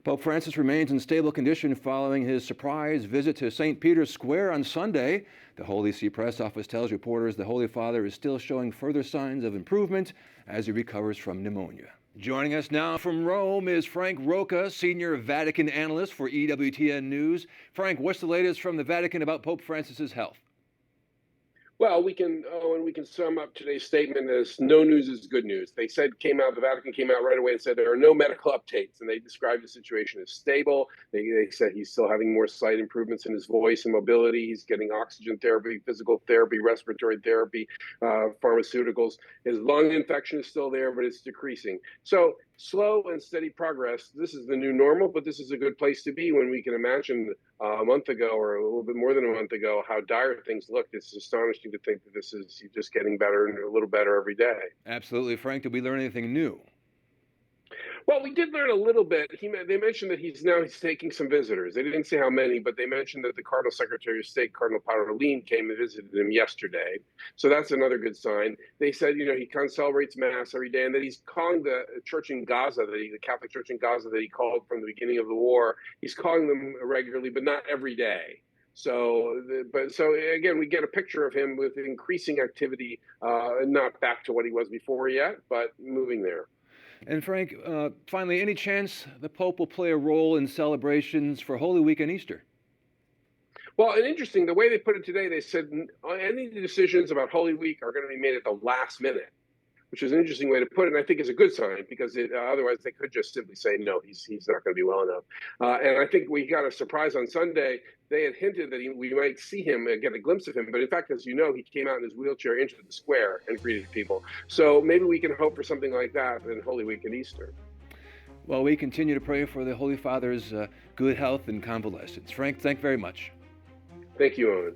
Pope Francis remains in stable condition following his surprise visit to St. Peter's Square on Sunday. The Holy See press office tells reporters the Holy Father is still showing further signs of improvement as he recovers from pneumonia. Joining us now from Rome is Frank Rocca, senior Vatican analyst for EWTN News. Frank, what's the latest from the Vatican about Pope Francis's health? Well, we can sum up today's statement as no news is good news. The Vatican came out right away and said there are no medical updates, and they described the situation as stable. They said he's still having more slight improvements in his voice and mobility. He's getting oxygen therapy, physical therapy, respiratory therapy, pharmaceuticals. His lung infection is still there, but it's decreasing. So slow and steady progress. This is the new normal, but this is a good place to be when we can imagine a month ago or a little bit more than a month ago how dire things looked. It's astonishing to think that this is just getting better and a little better every day. Absolutely. Frank, did we learn anything new? Well, we did learn a little bit. They mentioned that he's taking some visitors. They didn't say how many, but they mentioned that the Cardinal Secretary of State, Cardinal Parolin, came and visited him yesterday. So that's another good sign. They said, he kind of celebrates Mass every day, and that he's calling the church in Gaza, the Catholic Church in Gaza that he called from the beginning of the war. He's calling them regularly, but not every day. So again, we get a picture of him with increasing activity, not back to what he was before yet, but moving there. And Frank, finally, any chance the Pope will play a role in celebrations for Holy Week and Easter? Well, and interesting, the way they put it today, they said any decisions about Holy Week are going to be made at the last minute, which is an interesting way to put it, and I think is a good sign, because otherwise they could just simply say, no, he's not going to be well enough. And I think we got a surprise on Sunday. They had hinted that we might see him, get a glimpse of him. But in fact, as you know, he came out in his wheelchair into the square and greeted people. So maybe we can hope for something like that in Holy Week and Easter. Well, we continue to pray for the Holy Father's good health and convalescence. Frank, thank you very much. Thank you, Owen.